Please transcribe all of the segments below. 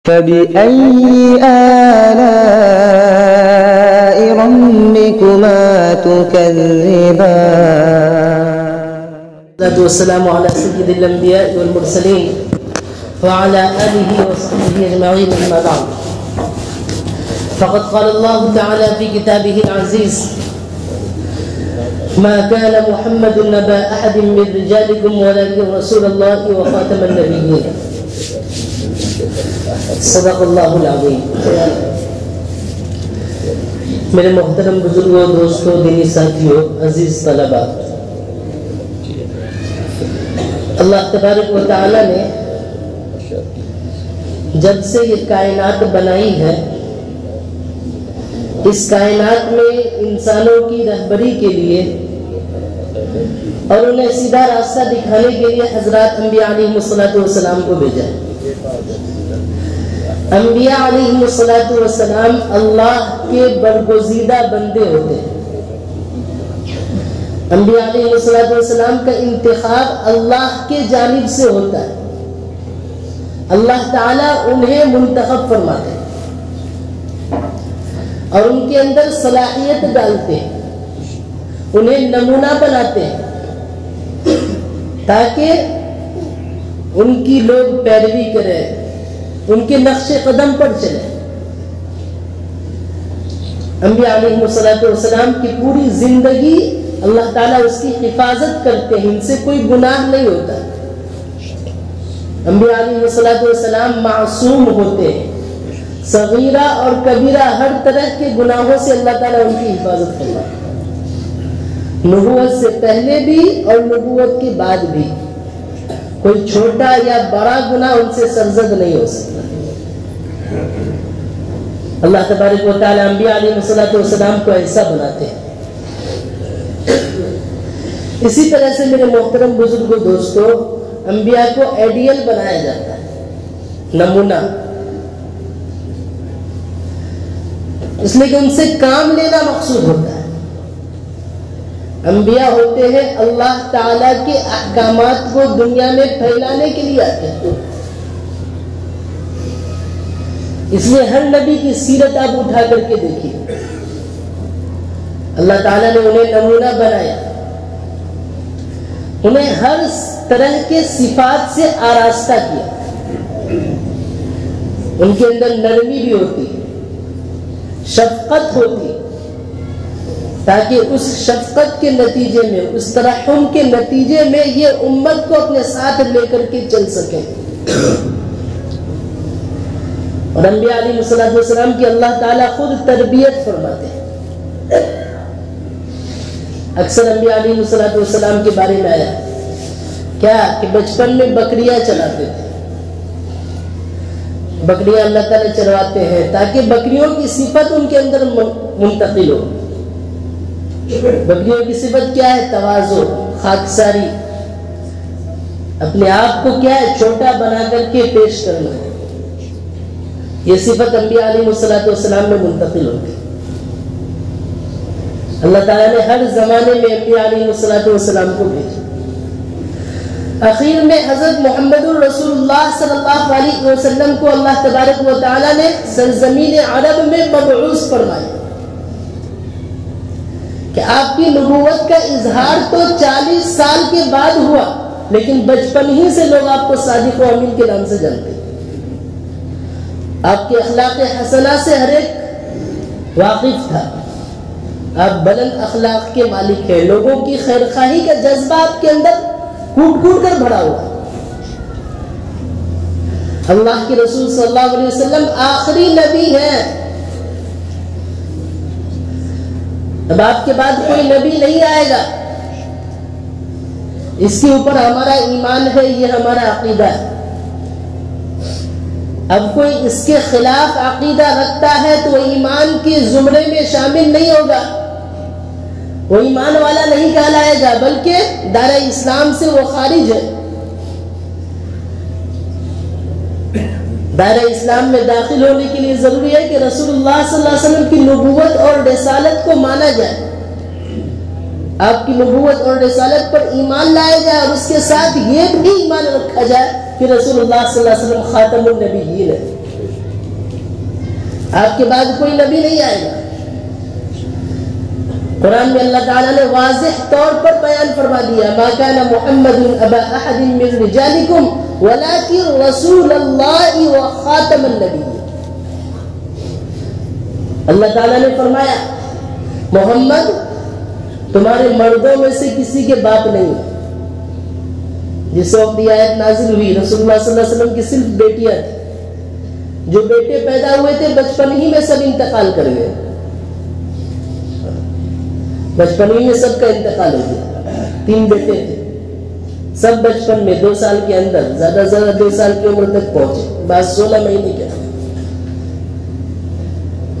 فبأي آلاء ربكما تكذبان. والصلاة والسلام على سيد الأنبياء والمرسلين وعلى آله وصحبه أجمعين، أما بعد، فقد قال الله تعالى في كتابه العزيز: ما كان محمد نبا أحد من رجالكم ولكن رسول الله وخاتم النبيين. صدق اللہ العظیم. میرے محترم بزرگوں، دوستوں، دینی ساتھیوں، عزیز طلباء، اللہ تبارک و تعالی نے جب سے یہ کائنات بنائی ہے، اس کائنات میں انسانوں کی رہبری کے لیے اور انہیں سیدھا راستہ دکھانے کے لیے حضرات انبیاء علیہ السلام کو بھیجا ہے. انبیاء علیہ السلام اللہ کے برگزیدہ بندے ہوتے ہیں. انبیاء علیہ السلام کا انتخاب اللہ کے جانب سے ہوتا ہے. اللہ تعالیٰ انہیں منتخب فرماتے ہیں اور ان کے اندر صلاحیت ڈالتے ہیں، انہیں نمونہ بناتے ہیں تاکہ ان کی لوگ پیروی کریں، ان کے نقش قدم پر چلیں. انبیاء علیہ السلام کی پوری زندگی اللہ تعالیٰ اس کی حفاظت کرتے ہیں، ان سے کوئی گناہ نہیں ہوتا. انبیاء علیہ السلام معصوم ہوتے ہیں، صغیرہ اور کبیرہ ہر طرح کے گناہوں سے اللہ تعالیٰ ان کی حفاظت کرتا ہے، نبوت سے پہلے بھی اور نبوت کے بعد بھی. کوئی چھوٹا یا بڑا گناہ ان سے سرزد نہیں ہو سکتا. اللہ تبارک و تعالی انبیاء علیہ السلام کو ایسا بناتے ہیں. اسی طرح سے میرے محترم بزرگوں، دوستوں، انبیاء کو آئیڈیل بنایا جاتا ہے، نمونہ، اس لیے کہ ان سے کام لینا مقصود ہوتا ہے. انبیاء ہوتے ہیں اللہ تعالیٰ کے احکامات کو دنیا میں پھیلانے کے لیے آتے ہیں. اس لیے ہر نبی کی سیرت آپ اٹھا کر کے دیکھیے، اللہ تعالیٰ نے انہیں نمونہ بنایا، انہیں ہر طرح کے صفات سے آراستہ کیا. ان کے اندر نرمی بھی ہوتی، شفقت ہوتی، تاکہ اس شفقت کے نتیجے میں، اس ترحم کے نتیجے میں یہ امت کو اپنے ساتھ لے کر کے چل سکیں. اور انبیاء علیہ السلام کی اللہ تعالیٰ خود تربیت فرماتے ہیں. اکثر انبیاء علیہ السلام کے بارے میں آیا کیا کہ بچپن میں بکریاں چلاتے تھے. بکریاں اللہ تعالیٰ چرواتے ہیں تاکہ بکریوں کی صفت ان کے اندر منتقل ہو. بکریوں کی صفت کیا ہے؟ تواضع، خاکساری، اپنے آپ کو کیا ہے؟ چھوٹا بنا کر کے پیش کرنا ہے. یہ صفت انبیاء علیہ السلام میں منتقل ہوتی. اللہ تعالیٰ نے ہر زمانے میں انبیاء علیہ السلام کو بھیجا. اخیر میں حضرت محمد الرسول اللہ صلی اللہ علیہ وسلم کو اللہ تبارک و تعالیٰ نے سرزمین عرب میں مبعوث فرمایا کہ آپ کی نبوت کا اظہار تو 40 سال کے بعد ہوا، لیکن بچپن ہی سے لوگ آپ کو صادق و امین کے نام سے جانتے ہیں. آپ کے اخلاق حسنہ سے ہر ایک واقف تھا. آپ بلند اخلاق کے مالک ہیں. لوگوں کی خیرخواہی کا جذبہ آپ کے اندر کوٹ کوٹ کر بھرا ہوا. اللہ کے رسول صلی اللہ علیہ وسلم آخری نبی ہیں. اب آپ کے بعد کوئی نبی نہیں آئے گا. اس کے اوپر ہمارا ایمان ہے، یہ ہمارا عقیدہ ہے. اب کوئی اس کے خلاف عقیدہ رکھتا ہے تو وہ ایمان کے زمرے میں شامل نہیں ہوگا، وہ ایمان والا نہیں کہلائے گا، بلکہ دائرہ اسلام سے وہ خارج ہے. دائرہ اسلام میں داخل ہونے کے لیے ضروری ہے کہ رسول اللہ صلی اللہ علیہ وسلم کی نبوت اور رسالت کو مانا جائے، آپ کی نبوت اور رسالت پر ایمان لایا جائے، اور اس کے ساتھ یہ بھی ایمان رکھا جائے کہ رسول اللہ صلی اللہ علیہ وسلم خاتم النبیین ہے. آپ کے بعد کوئی نبی نہیں آئے گا. قرآن میں اللہ تعالیٰ نے واضح طور پر بیان فرما دیا ما کان محمد ابا احد من رجالکم ولکن رسول اللہ وخاتم النبیین. اللہ تعالیٰ نے فرمایا محمد تمہارے مردوں میں سے کسی کے باپ نہیں ہے. جس وقت یہ آیت نازل ہوئی رسول اللہ صلی اللہ علیہ وسلم کی صرف بیٹیاں تھیں. جو بیٹے پیدا ہوئے تھے بچپن ہی میں سب انتقال کر گئے. بچپن ہی میں سب کا انتقال ہو گیا. 3 بیٹے تھے سب بچپن میں 2 سال کے اندر زیادہ سے زیادہ 2 سال کی عمر تک پہنچے. بعض 16 مہینے کے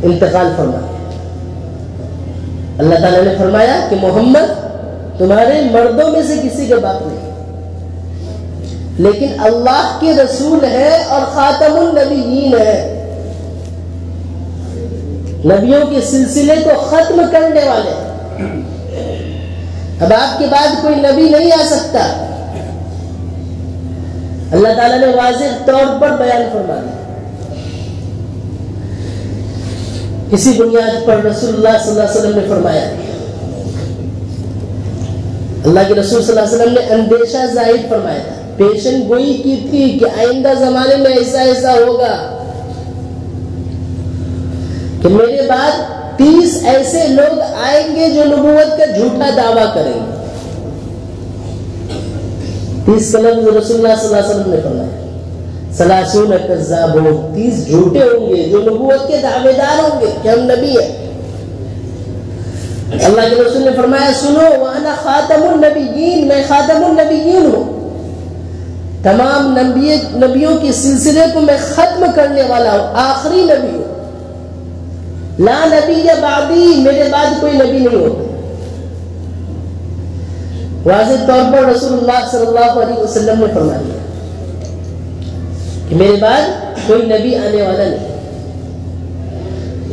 انتقال فرمایا. اللہ تعالیٰ نے فرمایا کہ محمد تمہارے مردوں میں سے کسی کے باپ نہیں لیکن اللہ کے رسول ہے اور خاتم النبیین ہے. نبیوں کے سلسلے کو ختم کرنے والے. اب آپ کے بعد کوئی نبی نہیں آ سکتا. اللہ تعالیٰ نے واضح طور پر بیان فرما دیا. اسی بنیاد پر رسول اللہ صلی اللہ علیہ وسلم نے فرمایا اللہ کے رسول صلی اللہ علیہ وسلم نے اندیشہ ظاہر فرمایا تھا. پیشن گوئی کی تھی کہ آئندہ زمانے میں ایسا ایسا ہوگا کہ میرے بعد 30 ایسے لوگ آئیں گے جو نبوت کا جھوٹا دعویٰ کریں گے. 30 کا لفظ رسول اللہ صلی اللہ علیہ وسلم نے فرمایا. 30 کذابون 30 جھوٹے ہوں گے جو نبوت کے دعوے دار ہوں گے کہ ہم نبی ہیں. اللہ کے رسول نے فرمایا سنو وانا خاتم النبیین میں خاتم النبیین ہوں. تمام نبیوں کے سلسلے کو میں ختم کرنے والا ہوں. آخری نبی ہوں. لا نبی بعدی میرے بعد کوئی نبی نہیں ہوگا. واضح طور پر رسول اللہ صلی اللہ علیہ وسلم نے فرمایا کہ میرے بعد کوئی نبی آنے والا نہیں.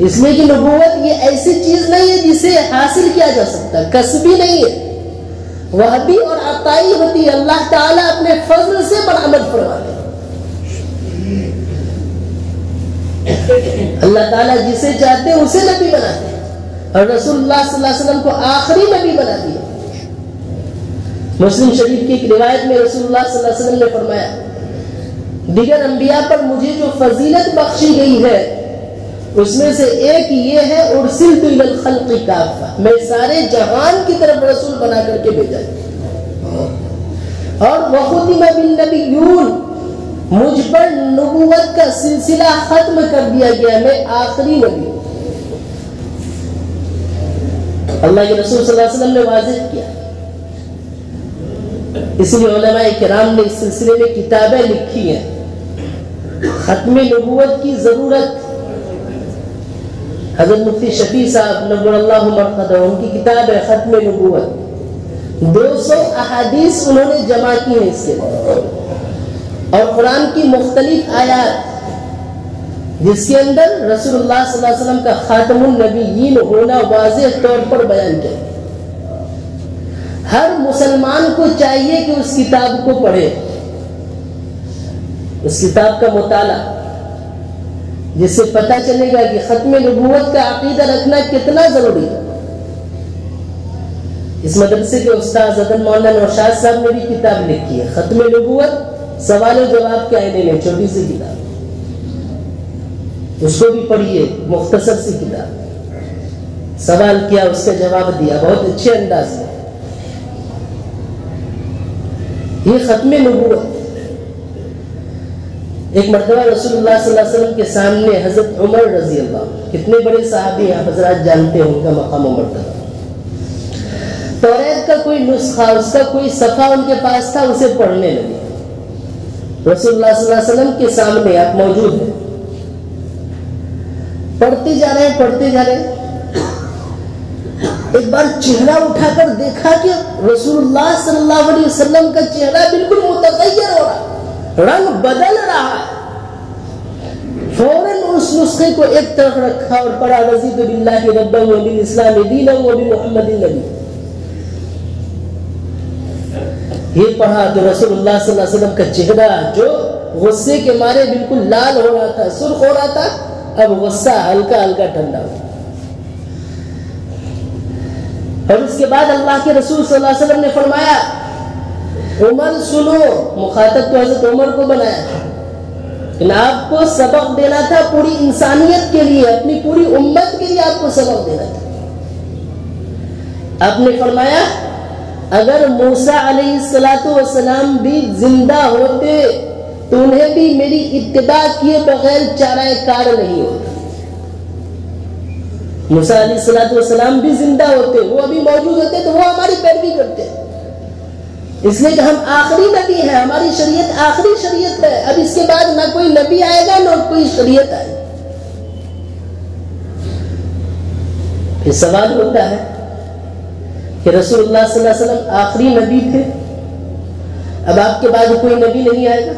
اس لیے کہ نبوت یہ ایسی چیز نہیں ہے جسے حاصل کیا جا سکتا. کسبی نہیں ہے. وحبی اور عطائی ہوتی ہے. اللہ تعالیٰ اپنے فضل سے برآمد فرماتے ہیں. اللہ تعالیٰ جسے چاہتے ہیں اسے نبی بناتے ہیں اور رسول اللہ صلی اللہ علیہ وسلم کو آخری نبی بنا دیا. مسلم شریف کی ایک روایت میں رسول اللہ صلی اللہ علیہ وسلم نے فرمایا دیگر انبیاء پر مجھے جو فضیلت بخشی گئی ہے اس میں سے ایک یہ ہے ارسلت الی الخلق کافہ میں سارے جہان کی طرف رسول بنا کر کے بھیجا. اور وختم بالنبیون مجھ پر نبوت کا سلسلہ ختم کر دیا گیا. میں آخری نبی ہوں. اللہ کے رسول صلی اللہ علیہ وسلم نے واضح کیا. اس لیے علماء کرام نے اس سلسلے میں کتابیں لکھی ہیں. ختم نبوت کی ضرورت حضرت مفتی شفیع صاحب نور اللہ مرقدہ ان کی کتاب ہے ختم نبوت. 200 احادیث انہوں نے جمع کی ہیں اس کے اور قرآن کی مختلف آیات جس کے اندر رسول اللہ صلی اللہ علیہ وسلم کا خاتم النبیین ہونا واضح طور پر بیان کیا. ہر مسلمان کو چاہیے کہ اس کتاب کو پڑھے. اس کتاب کا مطالعہ جس سے پتہ چلے گا کہ ختم نبوت کا عقیدہ رکھنا کتنا ضروری ہے. اس مدرسے کے استاد حضرت مولانا نوشاد صاحب نے بھی کتاب لکھی ہے ختم نبوت سوال و جواب کے آئینے میں. چھوٹی سی کتاب اس کو بھی پڑھیے. مختصر سی کتاب. سوال کیا اس کا جواب دیا بہت اچھے انداز میں. یہ ختم نبوت. ایک مرتبہ رسول اللہ صلی اللہ علیہ وسلم کے سامنے حضرت عمر رضی اللہ عنہ کتنے بڑے صحابی ہیں حضرات جانتے ہیں ان کا مقام و مرتبہ. توریت کا کوئی نسخہ اس کا کوئی صفحہ ان کے پاس تھا اسے پڑھنے لگے. رسول اللہ صلی اللہ علیہ وسلم کے سامنے آپ موجود ہیں. پڑھتے جا رہے ہیں. ایک بار چہرہ اٹھا کر دیکھا کہ رسول اللہ صلی اللہ علیہ وسلم کا چہرہ بالکل متغیر ہو رہا. رنگ بدل رہا ہے. فوراً اس نسخے کو ایک طرف رکھا اور پڑھا رضیت باللہ ربا وبالاسلام دینا وبمحمد نبی. یہ پڑھا تو رسول اللہ صلی اللہ علیہ وسلم کا چہرہ جو غصے کے مارے بالکل لال ہو رہا تھا سرخ ہو رہا تھا اب غصہ ہلکا ہلکا ٹھنڈا ہوا. اور اس کے بعد اللہ کے رسول صلی اللہ علیہ وسلم نے فرمایا عمر سنو. مخاطب تو حضرت عمر کو بنایا تھا لیکن آپ کو سبق دینا تھا پوری انسانیت کے لیے, اپنی پوری امت کے لیے آپ کو سبق دینا تھا. آپ نے فرمایا اگر موسیٰ علیہ السلام بھی زندہ ہوتے تو انہیں بھی میری اتباع کیے بغیر چارہ کار نہیں ہوتا. موسیٰ علیہ السلام بھی زندہ ہوتے, وہ ابھی موجود ہوتے تو وہ ہماری پیروی کرتے, اس لیے کہ ہم آخری نبی ہیں, ہماری شریعت آخری شریعت ہے. اب اس کے بعد نہ کوئی نبی آئے گا نہ کوئی شریعت آئے گا. پھر سوال ہوتا ہے کہ رسول اللہ صلی اللہ علیہ وسلم آخری نبی تھے, اب آپ کے بعد کوئی نبی نہیں آئے گا,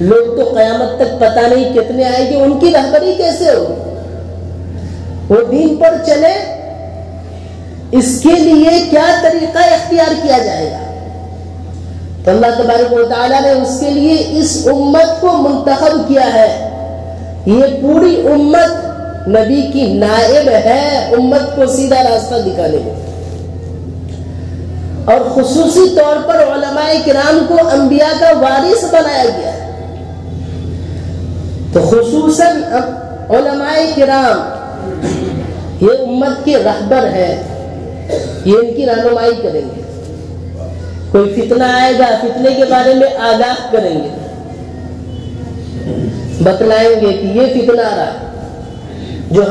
لوگ تو قیامت تک پتہ نہیں کتنے آئے گے, ان کی رہبری کیسے ہوگی؟ وہ دین پر چلے, اس کے لیے کیا طریقہ اختیار کیا جائے گا؟ تو اللہ تبارک و تعالیٰ نے اس کے لیے اس امت کو منتخب کیا ہے. یہ پوری امت نبی کی نائب ہے امت کو سیدھا راستہ دکھانے میں, اور خصوصی طور پر علماء کرام کو انبیاء کا وارث بنایا گیا ہے. تو خصوصاً علماء کرام یہ امت کے رہبر ہیں, یہ ان کی رہنمائی کریں گے. کوئی فتنہ آئے گا, فتنے کے بارے میں آگاہ کریں گے, بتلائیں گے کہ یہ فتنہ آ رہا ہے جو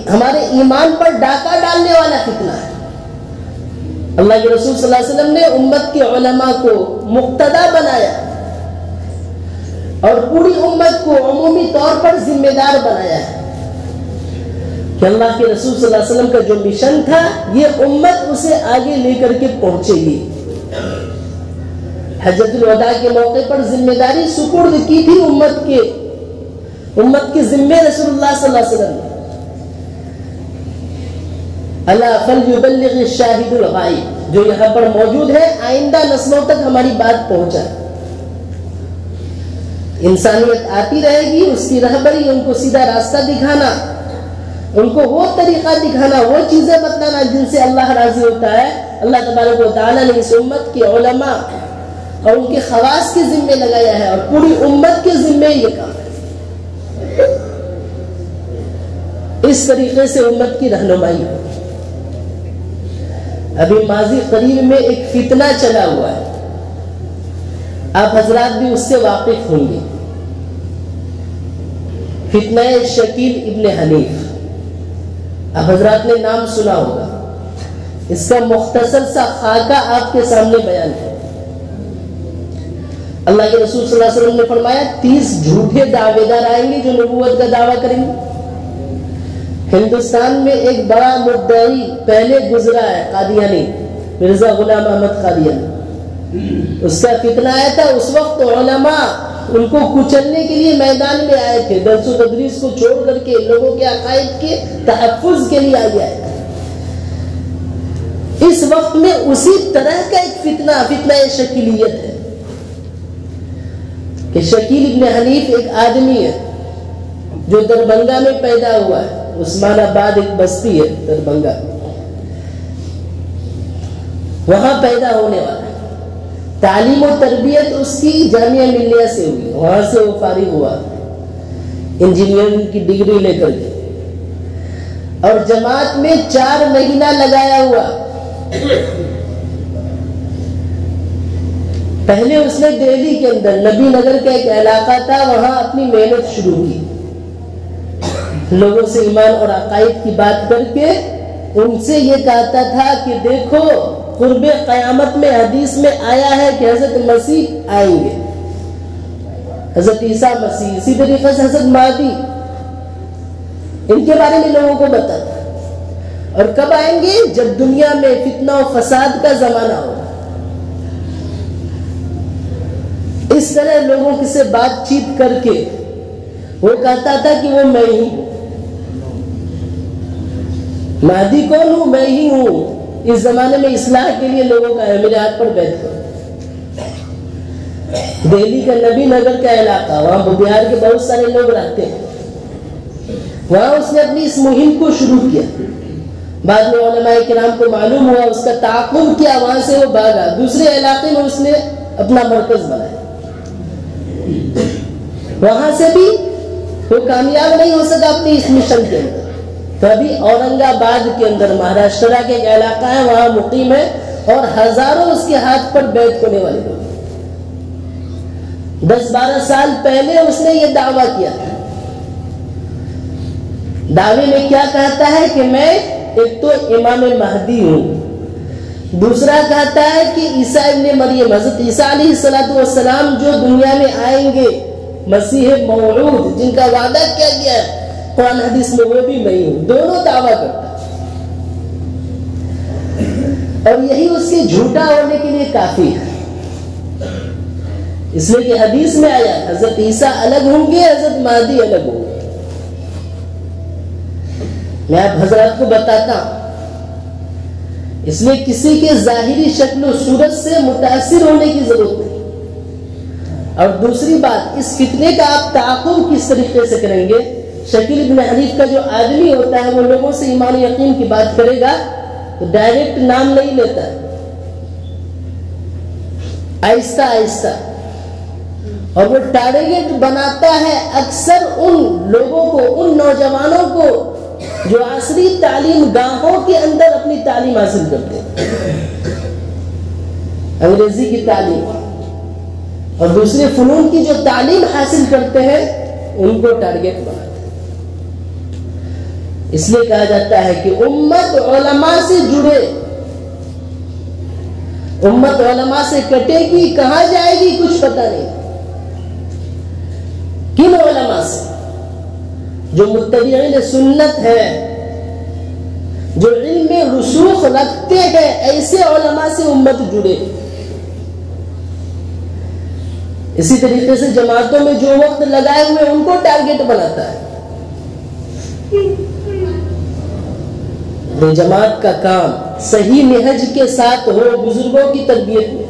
ہمارے ایمان پر ڈاکہ ڈالنے والا فتنہ ہے. اللہ کے رسول صلی اللہ علیہ وسلم نے امت کے علماء کو مقتدا بنایا اور پوری امت کو عمومی طور پر ذمہ دار بنایا ہے کہ اللہ کے رسول صلی اللہ علیہ وسلم کا جو مشن تھا یہ امت اسے آگے لے کر کے پہنچے گی. حجۃ الوداع کے موقع پر ذمہ داری سپرد کی تھی امت کے ذمے رسول اللہ صلی اللہ علیہ وسلم نے. الا فلیبلغ الشاہد الغائب, جو یہاں پر موجود ہے آئندہ نسلوں تک ہماری بات پہنچائے. انسانیت آتی رہے گی, اس کی رہبری, ان کو سیدھا راستہ دکھانا, ان کو وہ طریقہ دکھانا, وہ چیزیں بتلانا جن سے اللہ راضی ہوتا ہے. اللہ تبارک و تعالیٰ نے اس امت کے علماء اور ان کے خواص کے ذمے لگایا ہے, اور پوری امت کے ذمے یہ کام ہے. اس طریقے سے امت کی رہنمائی ہو. ابھی ماضی قریب میں ایک فتنہ چلا ہوا ہے, آپ حضرات بھی اس سے واقف ہوں گے. فتنہ شکیل ابن حنیف, آپ حضرات نے نام سنا ہوگا. اس کا مختصر سا خاکہ آپ کے سامنے بیان ہے. اللہ کے رسول صلی اللہ علیہ وسلم نے فرمایا 30 جھوٹے دعوے دار آئیں گے جو نبوت کا دعویٰ کریں گے. ہندوستان میں ایک بڑا مدعی پہلے گزرا ہے, قادیانی, مرزا غلام احمد قادیانی. اس کا فتنہ آیا تھا, اس وقت علماء ان کو کچلنے کے لیے میدان میں آئے تھے, درس و تدریس کو چھوڑ کر کے لوگوں کے عقائد کے تحفظ کے لیے آئے تھے. اس وقت میں اسی طرح کا ایک فتنہ شکیلیت ہے کہ شکیل ابن حنیف ایک آدمی ہے جو دربنگا میں پیدا ہوا ہے. عثمان آباد ایک بستی ہے دربنگا, وہاں پیدا ہونے والا ہے. تعلیم و تربیت اس کی جامعہ ملیہ سے ہوئی, وہاں سے وہ فارغ ہوا انجینئرنگ کی ڈگری لے کر کے, اور جماعت میں 4 مہینہ لگایا ہوا. پہلے اس نے دہلی کے اندر نبی نگر کا ایک علاقہ تھا, وہاں اپنی محنت شروع کی, لوگوں سے ایمان اور عقائد کی بات کر کے ان سے یہ کہتا تھا کہ دیکھو قرب قیامت میں حدیث میں آیا ہے کہ حضرت مسیح آئیں گے, حضرت عیسیٰ مسیح, اسی طریقے سے حضرت مہدی, ان کے بارے میں لوگوں کو بتاتا. اور کب آئیں گے؟ جب دنیا میں فتنہ و فساد کا زمانہ ہوگا. اس طرح لوگوں سے بات چیت کر کے وہ کہتا تھا کہ وہ میں ہی ہوں. مہدی کون ہوں؟ میں ہی ہوں. اس زمانے میں اصلاح کے لیے لوگوں کا ہے, میرے ہاتھ پر بیٹھ کر. دہلی کا نبی نگر کا علاقہ, وہاں بہار کے بہت سارے لوگ رہتے ہیں. وہاں اس نے اپنی اس مہم کو شروع کیا. بعد میں علماء کرام کو معلوم ہوا, اس کا تعاقب کیا, وہاں سے وہ بھاگا, دوسرے علاقے میں اس نے اپنا مرکز بنایا. وہاں سے بھی وہ کامیاب نہیں ہو سکا اپنی اس مشن کے اندر. تو ابھی اورنگ آباد کے اندر مہاراشٹرا کے ایک علاقہ ہے, وہاں مقیم ہے, اور ہزاروں اس کے ہاتھ پر بیعت ہونے والے لوگ. 10-12 سال پہلے اس نے یہ دعویٰ کیا تھا. دعوے میں کیا کہتا ہے کہ میں ایک تو امام مہدی ہوں, دوسرا کہتا ہے کہ عیسیٰ ابن مریم, حضرت عیسیٰ علیہ السلام جو دنیا میں آئیں گے, مسیح موعود جن کا وعدہ کیا گیا ہے قرآن حدیث میں, وہ بھی میں ہوں. دونوں دعویٰ کرتا ہے, اور یہی اس کے جھوٹا ہونے کے لیے کافی ہے. اس لیے کہ حدیث میں آیا حضرت عیسیٰ الگ ہوں گے, حضرت مہدی الگ ہوں گے. میں آپ حضرات کو بتاتا ہوں, اس لیے کسی کے ظاہری شکل و صورت سے متاثر ہونے کی ضرورت نہیں. اور دوسری بات, اس فتنے کا آپ تعاقب کس طریقے سے کریں گے؟ شکیل ابن حنیف کا جو آدمی ہوتا ہے وہ لوگوں سے ایمان یقین کی بات کرے گا تو ڈائریکٹ نام نہیں لیتا, آہستہ آہستہ, اور وہ ٹارگیٹ بناتا ہے اکثر ان لوگوں کو, ان نوجوانوں کو جو عصری تعلیم گاہوں کے اندر اپنی تعلیم حاصل کرتے ہیں, انگریزی کی تعلیم اور دوسرے فنون کی جو تعلیم حاصل کرتے ہیں, ان کو ٹارگیٹ بناتے ہیں. اس لیے کہا جاتا ہے کہ امت علماء سے جڑے, امت علماء سے کٹے گی, کہاں جائے گی کچھ پتہ نہیں. کن علماء سے؟ جو متبعین سنت ہے, جو علم میں رسوخ رکھتے ہیں, ایسے علماء سے امت جڑے. اسی طریقے سے جماعتوں میں جو وقت لگائے ہوئے ان کو ٹارگیٹ بناتا ہے. جماعت کا کام صحیح نہج کے ساتھ ہو, بزرگوں کی تربیت میں.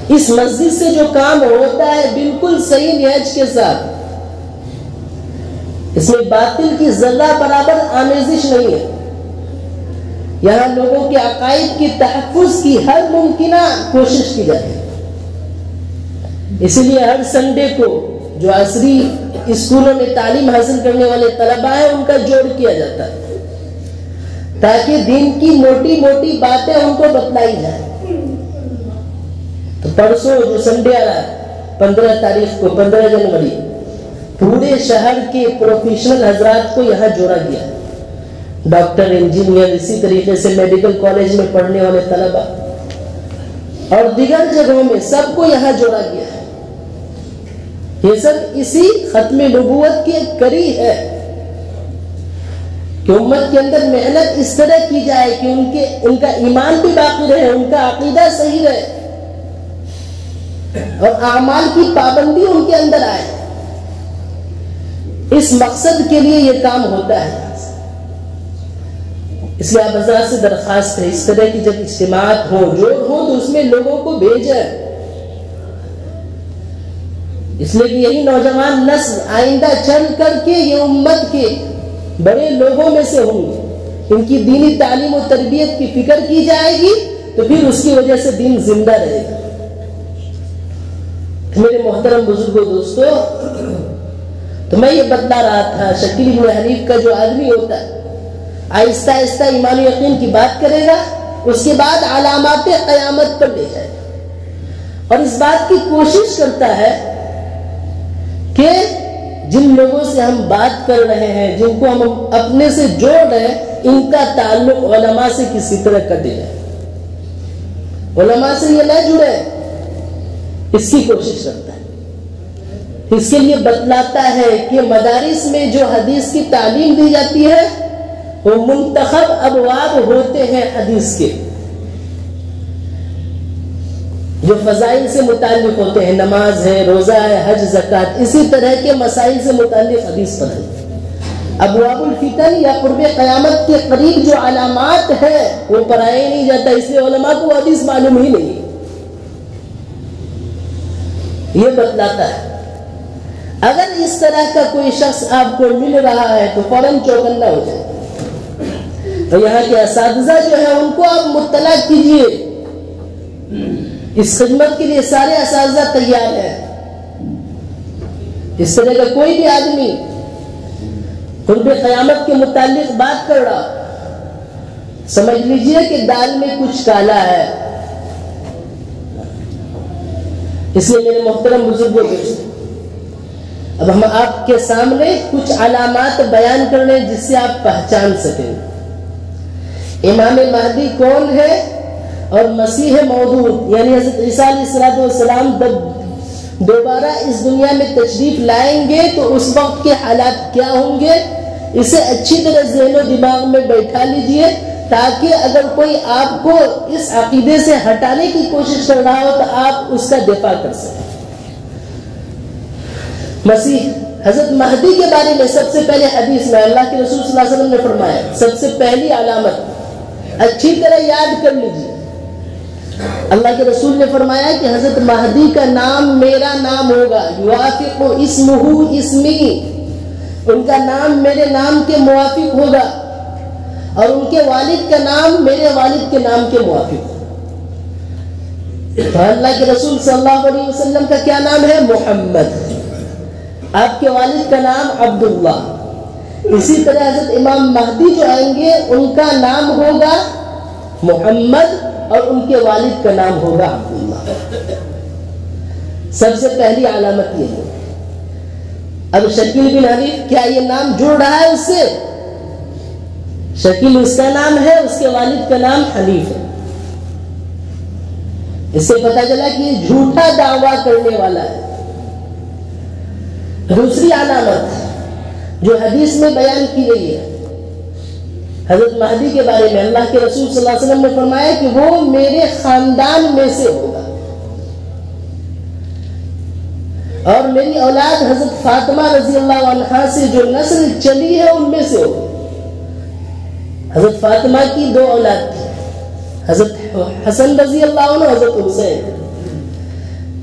اس مسجد سے جو کام ہوتا ہے بالکل صحیح نہج کے ساتھ, اس میں باطل کی ذرہ برابر آمیزش نہیں ہے. یہاں لوگوں کے عقائد کی تحفظ کی ہر ممکنہ کوشش کی جاتی ہے. اسی لیے ہر سنڈے کو جو عصری اسکولوں میں تعلیم حاصل کرنے والے طلباء ہیں ان کا جوڑ کیا جاتا ہے, تاکہ دین کی موٹی موٹی باتیں ان کو بتلائی جائیں. تو پرسوں جو سنڈے آ رہا ہے 15 تاریخ کو, 15 جنوری, پورے شہر کے پروفیشنل حضرات کو یہاں جوڑا گیا. ڈاکٹر, انجینئر, اسی طریقے سے میڈیکل کالج میں پڑھنے والے طلباء اور دیگر جگہوں میں سب کو یہاں جوڑا گیا ہے. یہ سب اسی ختم نبوت کے قریب ہے کہ امت کے اندر محنت اس طرح کی جائے کہ ان کا ایمان بھی باقی رہے, ان کا عقیدہ صحیح رہے, اور اعمال کی پابندی ان کے اندر آئے. اس مقصد کے لیے یہ کام ہوتا ہے. اس لیے آپ حضرات سے درخواست ہے, اس طرح کی جب اجتماعات ہوں, جوڑ ہوں, تو اس میں لوگوں کو بھیجیں. اس لیے کہ یہی نوجوان نسل آئندہ چل کر کے یہ امت کے بڑے لوگوں میں سے ہوں گے. ان کی دینی تعلیم و تربیت کی فکر کی جائے گی تو پھر اس کی وجہ سے دین زندہ رہے گا. میرے محترم بزرگوں, دوستو, تو میں یہ بتلا رہا تھا شکیل ابن حنیف کا جو آدمی ہوتا ہے آہستہ آہستہ ایمان و یقین کی بات کرے گا, اس کے بعد علامات قیامت پر لے جائے گا, اور اس بات کی کوشش کرتا ہے کہ جن لوگوں سے ہم بات کر رہے ہیں, جن کو ہم اپنے سے جوڑ رہے ہیں, ان کا تعلق علماء سے کسی طرح کٹے جائے, علماء سے یہ نہ جڑے, اس کی کوشش کرتا ہے. اس کے لیے بتلاتا ہے کہ مدارس میں جو حدیث کی تعلیم دی جاتی ہے وہ منتخب ابواب ہوتے ہیں حدیث کے, جو فضائل سے متعلق ہوتے ہیں, نماز ہے, روزہ ہے, حج, زکوٰۃ, اسی طرح کے مسائل سے متعلق حدیث پڑھائی. ابواب الفتن یا قرب قیامت کے قریب جو علامات ہیں وہ پڑھایا نہیں جاتا, اس لیے علماء کو حدیث معلوم ہی نہیں. یہ بتلاتا ہے. اگر اس طرح کا کوئی شخص آپ کو مل رہا ہے تو فوراً چوکنا ہو جائے، اور یہاں کے اساتذہ جو ہیں ان کو آپ مطلع کیجیے، اس خدمت کے لیے سارے اساتذہ تیار ہیں۔ اس طرح کا کوئی بھی آدمی قرب قیامت کے متعلق بات کر رہا، سمجھ لیجئے کہ دال میں کچھ کالا ہے۔ اس لیے میرے محترم بزرگوں، اب ہم آپ کے سامنے کچھ علامات بیان کر رہے ہیں جس سے آپ پہچان سکیں امام مہدی کون ہے اور مسیح موعود یعنی حضرت عیسیٰ علیہ السلام جب دوبارہ اس دنیا میں تشریف لائیں گے تو اس وقت کے حالات کیا ہوں گے، اسے اچھی طرح ذہن و دماغ میں بیٹھا لیجئے، تاکہ اگر کوئی آپ کو اس عقیدے سے ہٹانے کی کوشش کر رہا ہو تو آپ اس کا دفاع کر سکیں۔ مسیح حضرت مہدی کے بارے میں سب سے پہلے حدیث میں اللہ کے رسول صلی اللہ علیہ وسلم نے فرمایا، سب سے پہلی علامت اچھی طرح یاد کر لیجیے، اللہ کے رسول نے فرمایا کہ حضرت مہدی کا نام میرا نام ہوگا، یوافق اسمہ اسمی، ان کا نام میرے نام کے موافق ہوگا، اور ان کے والد کا نام میرے والد کے نام کے موافق ہوگا۔ تو اللہ کے رسول صلی اللہ علیہ وسلم کا کیا نام ہے؟ محمد۔ آپ کے والد کا نام عبداللہ۔ اسی طرح حضرت امام مہدی جو آئیں گے ان کا نام ہوگا محمد اور ان کے والد کا نام ہوگا عبداللہ۔ سب سے پہلی علامت یہ ہے۔ اب شکیل بن حنیف، کیا یہ نام جڑ رہا ہے اس سے؟ شکیل اس کا نام ہے، اس کے والد کا نام حنیف ہے۔ اس سے پتہ چلا کہ یہ جھوٹا دعویٰ کرنے والا ہے۔ دوسری علامت جو حدیث میں بیان کی گئی ہے حضرت مہدی کے بارے میں، اللہ کے رسول صلی اللہ علیہ وسلم نے فرمایا کہ وہ میرے خاندان میں سے ہوگا، اور میری اولاد حضرت فاطمہ رضی اللہ عنہا سے جو نسل چلی ہے ان میں سے ہوگی۔ حضرت فاطمہ کی دو اولاد تھی، حضرت حسن رضی اللہ عنہ، حضرت حسین۔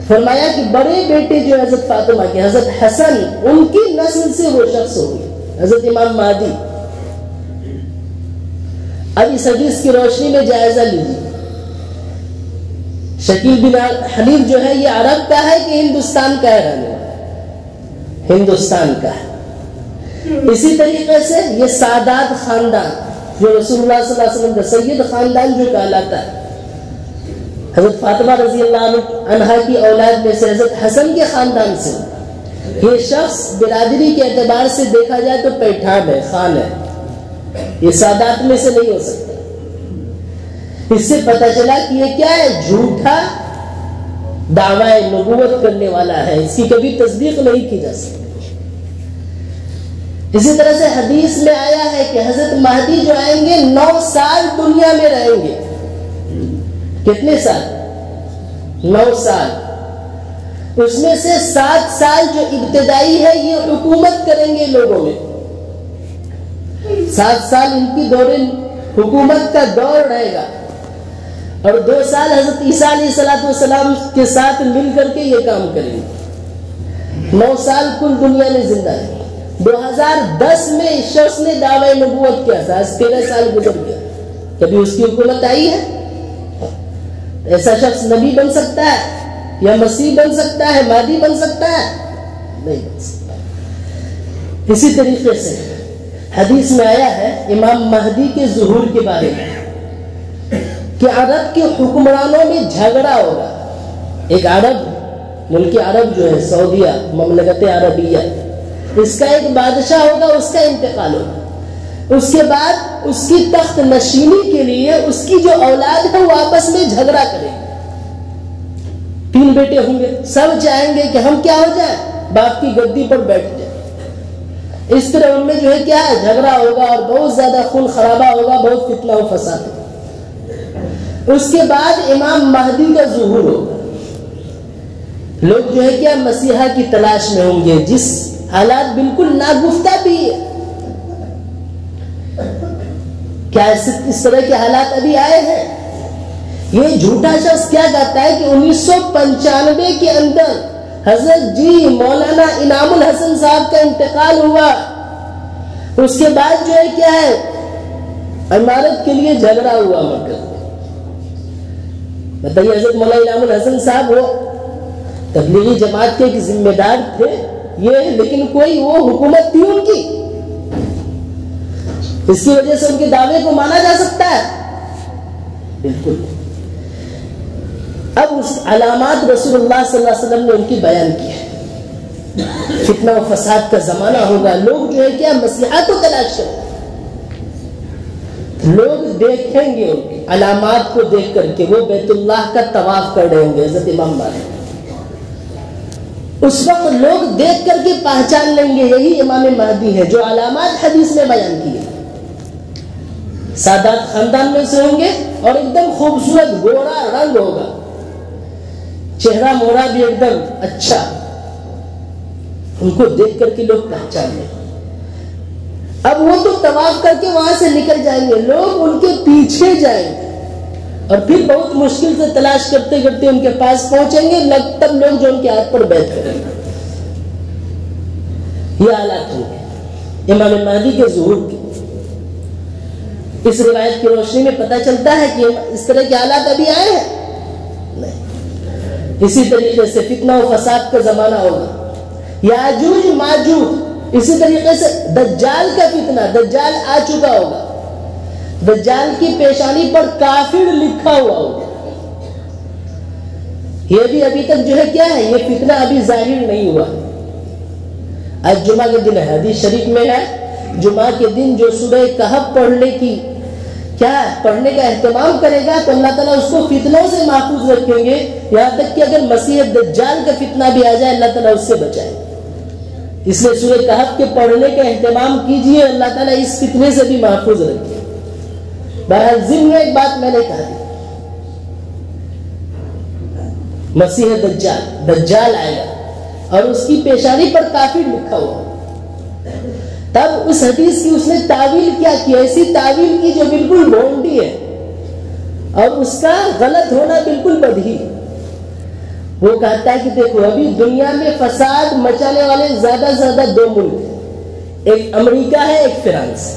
فرمایا کہ بڑے بیٹے جو حضرت فاطمہ کے حضرت حسن، ان کی نسل سے وہ شخص ہوگی، حضرت امام مہدی۔ اب اس حدیث کی روشنی میں جائزہ لیجیے، شکیل بن حنیف جو ہے یہ عرب کا ہے کہ ہندوستان کا ہے؟ رہنے والا ہندوستان کا ہے۔ اسی طریقے سے یہ سادات خاندان جو رسول اللہ صلی اللہ علیہ وسلم کا سید خاندان جو کہلاتا ہے، حضرت فاطمہ رضی اللہ عنہا کی اولاد میں سے حضرت حسن کے خاندان سے، یہ شخص برادری کے اعتبار سے دیکھا جائے تو پیٹھان ہے، خان ہے، یہ سادات میں سے نہیں ہو سکتا۔ اس سے پتہ چلا کہ یہ کیا ہے؟ جھوٹا دعوی نبوت کرنے والا ہے، اس کی کبھی تصدیق نہیں کی جا سکتی۔ اسی طرح سے حدیث میں آیا ہے کہ حضرت مہدی جو آئیں گے 9 سال دنیا میں رہیں گے۔ کتنے سال؟ 9 سال۔ اس میں سے 7 سال جو ابتدائی ہے یہ حکومت کریں گے لوگوں میں، 7 سال ان کی دور حکومت کا دور رہے گا، اور 2 سال حضرت عیسیٰ علیہ السلام کے ساتھ مل کر کے یہ کام کریں گے۔ 9 سال کل دنیا میں زندہ ہے۔ 2010 میں اس شخص نے دعوی نبوت کیا تھا، 13 سال گزر گیا، کبھی اس کی حکومت آئی ہے؟ ایسا شخص نبی بن سکتا ہے یا مسیح بن سکتا ہے، مہدی بن سکتا ہے؟ نہیں بن سکتا۔ اسی طریقے سے حدیث میں آیا ہے امام مہدی کے ظہور کے بارے میں کہ عرب کے حکمرانوں میں جھگڑا ہوگا۔ ایک عرب، ملک عرب جو ہے سعودیہ، مملکت عربیہ، اس کا ایک بادشاہ ہوگا، اس کا انتقال ہوگا، اس کے بعد اس کی تخت نشینی کے لیے اس کی جو اولاد ہے وہ آپس میں جھگڑا کرے گی۔ 3 بیٹے ہوں گے، سب چاہیں گے کہ ہم کیا ہو جائیں؟ باپ کی گدی پر بیٹھ جائیں۔ اس طرح ان میں جو ہے کیا ہے؟ جھگڑا ہوگا، اور بہت زیادہ خون خرابہ ہوگا، بہت فتنہ و فساد ہوگا۔ اس کے بعد امام مہدی کا ظہور ہوگا، لوگ جو ہے کیا مسیحا کی تلاش میں ہوں گے، جس حالات بالکل ناگفتہ بھی ہے۔ کیا اس طرح کے حالات ابھی آئے ہیں؟ یہ جھوٹا شخص کیا کہتا ہے کہ 1995 کے اندر حضرت جی مولانا انعام الحسن صاحب کا انتقال ہوا، اس کے بعد جو ہے کیا ہے عمارت کے لیے جھگڑا ہوا مرکز میں. بتائیے حضرت مولانا انعام الحسن صاحب وہ تبلیغی جماعت کے ایک ذمہ دار تھے یہ، لیکن کوئی وہ حکومت تھی ان کی، اس کی وجہ سے ان کے دعوے کو مانا جا سکتا ہے؟ بالکل. اب اس علامات رسول اللہ صلی اللہ علیہ وسلم نے ان کی بیان کی ہے. فتنہ و فساد کا زمانہ ہوگا، لوگ جو ہے کیا مسیحا کو تلاش کریں، لوگ دیکھیں گے ان کی علامات کو دیکھ کر کے وہ بیت اللہ کا طواف کر رہے ہوں گے حضرت امام مالک. اس وقت لوگ دیکھ کر کے پہچان لیں گے یہی امام مہدی ہے جو علامات حدیث میں بیان کیے. سادات خاندان میں سے ہوں گے اور ایک دم خوبصورت گورا رنگ ہوگا، چہرہ مورا بھی ایک دم اچھا، ان کو دیکھ کر کے لوگ پہچان لیں. اب وہ تو طواف کر کے وہاں سے نکل جائیں گے، لوگ ان کے پیچھے جائیں گے اور پھر بہت مشکل سے تلاش کرتے کرتے ان کے پاس پہنچیں گے، تب لوگ جو ان کے ہاتھ پر بیعت کریں گے. یہ حالات ہوں گے امام مہدی کے ظہور کے. اس روایت کی روشنی میں پتہ چلتا ہے کہ اس طرح کے حالات ابھی آئے ہیں نہیں. اسی طریقے سے فتنہ و فساد کا زمانہ ہوگا، یاجوج ماجوج، اسی طریقے سے دجال کا فتنہ، دجال آ چکا ہوگا، دجال کی پیشانی پر کافر لکھا ہوا ہوگا. یہ بھی ابھی تک جو ہے کیا ہے، یہ فتنہ ابھی ظاہر نہیں ہوا. آج جمعہ کے دن ہے، حدیث شریف میں ہے جمعہ کے دن جو سورہ کہف پڑھنے کی کیا پڑھنے کا اہتمام کرے گا تو اللہ تعالیٰ اس کو فتنوں سے محفوظ رکھیں گے، یہاں تک کہ اگر مسیح دجال کا فتنہ بھی آ جائے اللہ تعالیٰ اس سے بچائے. اس لیے سورہ کہف کے پڑھنے کا اہتمام کیجئے، اللہ تعالیٰ اس فتنے سے بھی محفوظ رکھے. بہرحال ضمن میں ایک بات میں نے کہا دی، مسیح دجال آئے گا اور اس کی پیشانی پر کافر لکھا ہوا. تب اس حدیث کی اس نے تعویل کیا کی، ایسی تعویل کی جو بالکل بھونڈی ہے اور اس کا غلط ہونا بالکل بدیہی. وہ کہتا ہے کہ دیکھو ابھی دنیا میں فساد مچانے والے زیادہ سے زیادہ دو ملک ہیں، ایک امریکہ ہے ایک فرانس.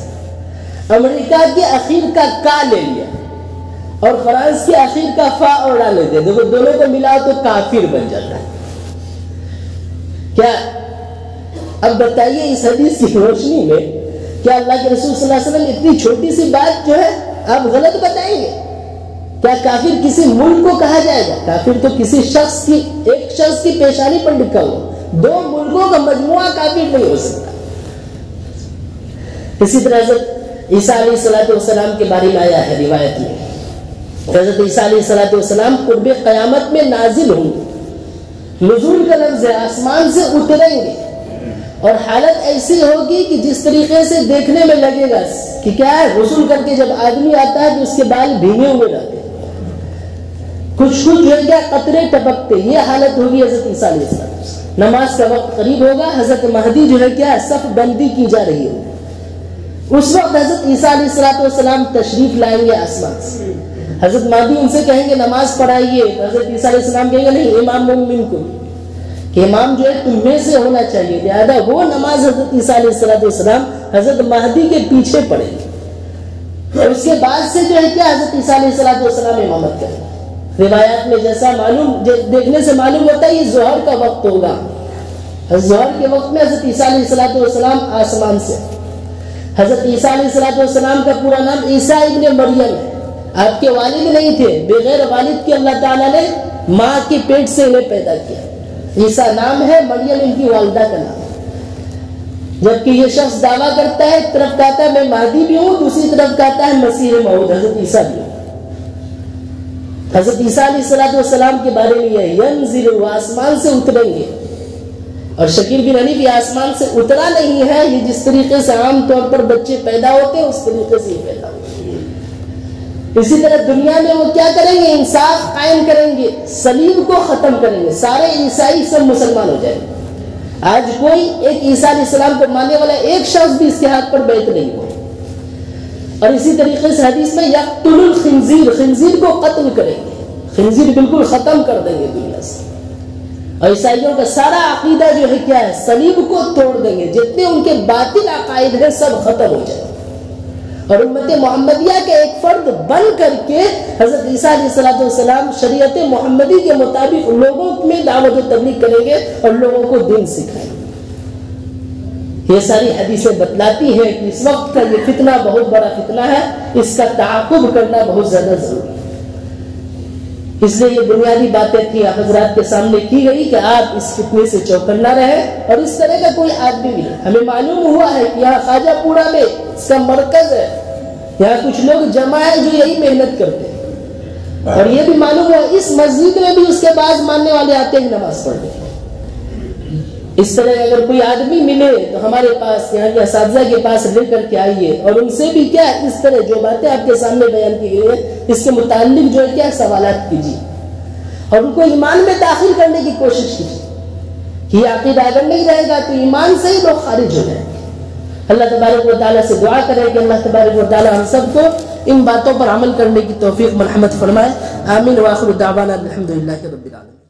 امریکہ کے اخیر کا کا لے لیا اور فرانس کے اخیر کا فا اور ڈال لیتے، دیکھو دونوں کو ملا تو کافر بن جاتا ہے. کیا اب بتائیے اس حدیث کی روشنی میں کیا اللہ کے رسول صلی اللہ علیہ وسلم اتنی چھوٹی سی بات جو ہے آپ غلط بتائیں گے؟ کیا کافر کسی ملک کو کہا جائے گا؟ کافر تو کسی شخص کی، ایک شخص کی پیشانی پر لکھا ہوا، دو ملکوں کا مجموعہ کافر نہیں ہو سکتا. اسی طرح حضرت عیسیٰ علیہ السلام کے بارے میں آیا ہے روایت میں، حضرت عیسیٰ علیہ السلام قرب قیامت میں نازل ہوں گے. نزول کا لفظ ہے، آسمان سے اتریں گے اور حالت ایسی ہوگی کہ جس طریقے سے دیکھنے میں لگے گا کہ کیا ہے، غسل کر کے جب آدمی آتا ہے تو اس کے بال بھیگے ہوئے رہتے ہیں، کچھ جو ہے کیا قطرے ٹپکتے. یہ حالت ہوگی حضرت عیسیٰ علیہ السلام. نماز کا وقت قریب ہوگا، حضرت مہدی جو ہے کیا صف بندی کی جا رہی ہے. اس وقت حضرت عیسیٰ علیہ السلام تشریف لائیں گے آسمان سے. حضرت مہدی ان سے کہیں گے نماز پڑھائیے، حضرت عیسیٰ علیہ السلام کہیں گے نہیں، امام منکم، کہ امام جو ہے تم میں سے ہونا چاہیے. لہذا وہ نماز حضرت عیسیٰ علیہ السلام حضرت مہدی کے پیچھے پڑھیں گے اور اس کے بعد سے جو ہے کیا حضرت عیسیٰ علیہ السلام امامت کریں گے. روایات میں جیسا دیکھنے سے معلوم ہوتا ہے یہ ظہر کا وقت ہوگا. ظہر کے وقت میں حضرت عیسیٰ علیہ السلام آسمان سے. حضرت عیسیٰ علیہ السلام کا پورا نام عیسیٰ ابن مریم ہے. آپ کے والد نہیں تھے، بغیر والد کے اللہ تعالیٰ نے ماں کے پیٹ سے انہیں پیدا کیا. عیسیٰ نام ہے، مریم ان کی والدہ کا نام. جبکہ یہ شخص دعویٰ کرتا ہے، ایک طرف کہتا ہے میں مہدی بھی ہوں، دوسری طرف کہتا ہے مسیح موعود حضرت عیسیٰ بھی ہوں. حضرت عیسیٰ علیہ السلام کے بارے میں یہ ینزل، وہ آسمان سے اتریں گے. اور شکیل بن حنیف یہ آسمان سے اترا نہیں ہے، یہ جس طریقے سے عام طور پر بچے پیدا ہوتے ہیں اس طریقے سے یہ پیدا ہوتے ہیں. اسی طرح دنیا میں وہ کیا کریں گے؟ انصاف قائم کریں گے، صلیب کو ختم کریں گے، سارے عیسائی سب مسلمان ہو جائیں گے. آج کوئی ایک عیسیٰ علیہ السلام کو ماننے والا ایک شخص بھی اس کے ہاتھ پر بیعت نہیں ہوا. اور اسی طریقے سے حدیث میں یقتل الخنزیر، خنزیر کو قتل کریں گے، خنزیر بالکل ختم کر دیں گے دنیا سے. اور عیسائیوں کا سارا عقیدہ جو ہے کیا ہے؟ صلیب کو توڑ دیں گے، جتنے ان کے باطل عقائد ہیں سب ختم ہو جائیں، اور امت محمدیہ کے ایک فرد بن کر کے حضرت عیسیٰ علیہ السلام شریعت محمدی کے مطابق لوگوں میں دعوت و تبلیغ کریں گے اور لوگوں کو دین سکھائیں گے۔ یہ ساری حدیثیں بتلاتی ہیں کہ اس وقت کا یہ فتنہ بہت بڑا فتنہ ہے، اس کا تعاقب کرنا بہت زیادہ ضروری ہے۔ اس لیے یہ بنیادی باتیں تھی حضرات کے سامنے کی گئی کہ آپ اس فتنے سے چوکنا رہے، اور اس طرح کا کوئی آدمی بھی ہمیں معلوم ہوا ہے کہ یہاں خواجہ پورا میں اس کا مرکز ہے، یہاں کچھ لوگ جمع ہیں جو یہی محنت کرتے ہیں، اور یہ بھی معلوم ہے اس مسجد میں بھی اس کے بعد ماننے والے آتے ہیں نماز پڑھنے۔ اس طرح اگر کوئی آدمی ملے تو ہمارے پاس یہاں کے اساتذہ کے پاس لے کر کے آئیے، اور ان سے بھی کیا اس طرح جو باتیں آپ کے سامنے بیان کی گئی ہیں اس کے متعلق جو ہے کیا سوالات کیجیے، اور ان کو ایمان میں داخل کرنے کی کوشش کیجیے کہ یہ عقیدہ اگر نہیں رہے گا تو ایمان سے ہی لوگ خارج ہو جائیں گے۔ اللہ تبارک و تعالیٰ سے دعا کریں کہ اللہ تبارک و تعالیٰ ہم سب کو ان باتوں پر عمل کرنے کی توفیق مرحمت فرمائے۔ آمین۔ وآخر دعوانا الحمدللہ رب العالمین۔